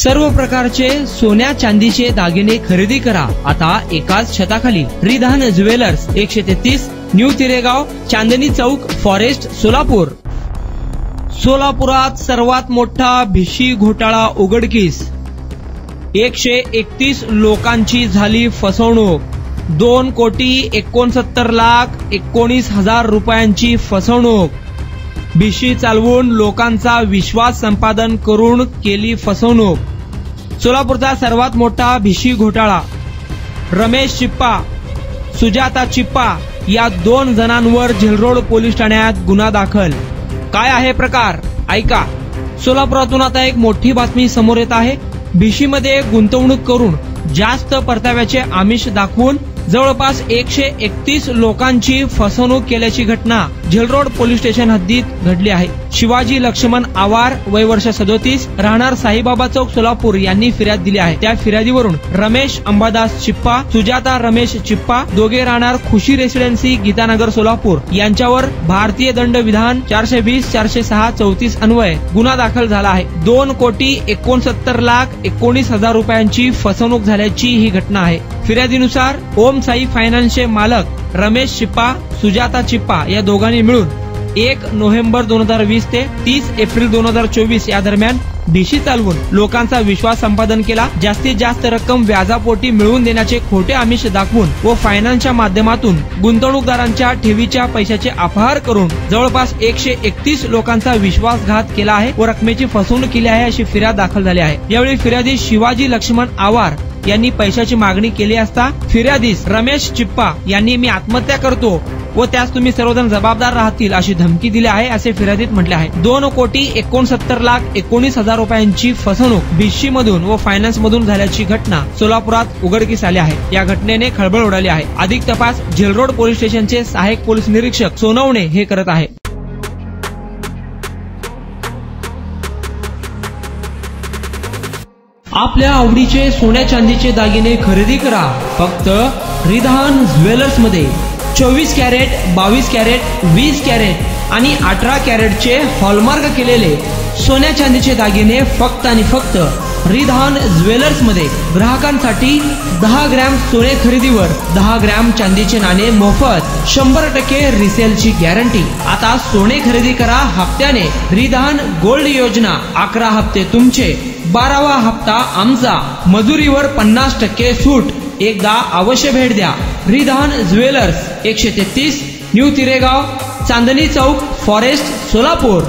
सर्व प्रकारचे सोन्या चांदीचे दागिने खरेदी करा आता एकाच छताखाली। Ridhan jewellers 133 new तिरेगाव, Chandni Chowk, forest, Solapur. सोलापुरात सर्वात मोठा भिशी घोटाळा उघडकीस। 131 लोकांची झाली फसवणूक। 2,69,19,000 रुपयांची फसवणूक। भिशी चालवून लोकांचा विश्वास संपादन करून केली फसवणूक। सोलापूरचा सर्वात मोठा भिशी घोटाळा। रमेश चिप्पा, सुजाता चिप्पा या 2 जणांवर झेलरोड पोलीस ठाण्यात गुन्हा दाखल। काय आहे प्रकार ऐका। सोलापुरातून आता एक मोठी बातमी समोर येत आहे। भिशीमध्ये गुंतवणूक करून जास्त परताव्याचे आमिष दाखवून जवळपास 131 लोकांची फसवणूक केल्याची घटना झेलरोड पोलीस स्टेशन हद्दीत घडली आहे। शिवाजी लक्ष्मण आवार, वय वर्ष 37, राहणार साईबाबा चौक, सोलापूर यांनी फिर्याद दिली आहे। त्या फिर्यादीवरून रमेश अंबादास चिप्पा, सुजाता रमेश चिप्पा दोघे राहणार खुशी रेसिडेन्सी, गीतानगर, सोलापूर यांच्यावर भारतीय दंड विधान 420, 406, 34 अन्वये गुन्हा दाखल झाला आहे। 2,69,19,000 रुपयांची फसवणूक झाल्याची ही घटना आहे। फिर्यादीनुसार ओम साई फायनान्सचे मालक रमेश चिप्पा, सुजाता चिप्पा या दोघांनी मिळून 1 नोव्हेंबर 2020 ते 30 एप्रिल 2024 या दरम्यान भिशी चालवून लोकांचा विश्वास संपादन केला। जास्तीत जास्त रक्कम व्याजापोटी मिळवून देण्याचे खोटे आमिष दाखवून व फायनान्सच्या माध्यमातून गुंतवणूकदारांच्या ठेवीच्या पैशाचे अपहार करून जवळपास 131 लोकांचा विश्वासघात केला आहे व रकमेची फसवणूक केली आहे अशी फिर्याद दाखल झाली आहे। यावेळी फिर्यादी शिवाजी लक्ष्मण आवार यांनी पैशाची मागणी केली असता फिर्यादीस रमेश चिप्पा यांनी मी आत्महत्या करतो व त्यास तुम्ही सर्वजण जबाबदार राहतील अशी धमकी दिली आहे असे फिर्यादीत म्हटले आहे। 2,69,19,000 रुपयांची फसवणूक भिशी मधून व फायनान्स मधून झाल्याची घटना सोलापुरात उघडकीस आली आहे। या घटनेने खळबळ उडाली आहे। अधिक तपास झेलरोड पोलीस स्टेशनचे सहाय्यक पोलीस निरीक्षक सोनवणे हे करत आहे। आपल्या आवडीचे सोन्या चांदीचे दागिने खरेदी करा फक्त रिधान ज्वेलर्स मध्ये। 24 कॅरेट, 22 कॅरेट, 20 कॅरेट आणि 18 कॅरेटचे हॉलमार्क केलेले सोन्या चांदीचे दागिने फक्त आणि फक्त रिधान ज्वेलर्स मध्ये। ग्राहकांसाठी 10 ग्रॅम सोने खरेदीवर 10 ग्रॅम चांदीचे नाणे मोफत, 100% रिसेलची गॅरंटी। आता सोने खरेदी करा हप्त्याने। रिधान गोल्ड योजना, 11 हप्ते तुमचे, 12वा हप्ता आमचा, मजुरीवर 50% सूट। एकदा अवश्य भेट द्या। Ridhan jewellers 133 new तिरेगाव, Chandni Chowk, forest, Solapur.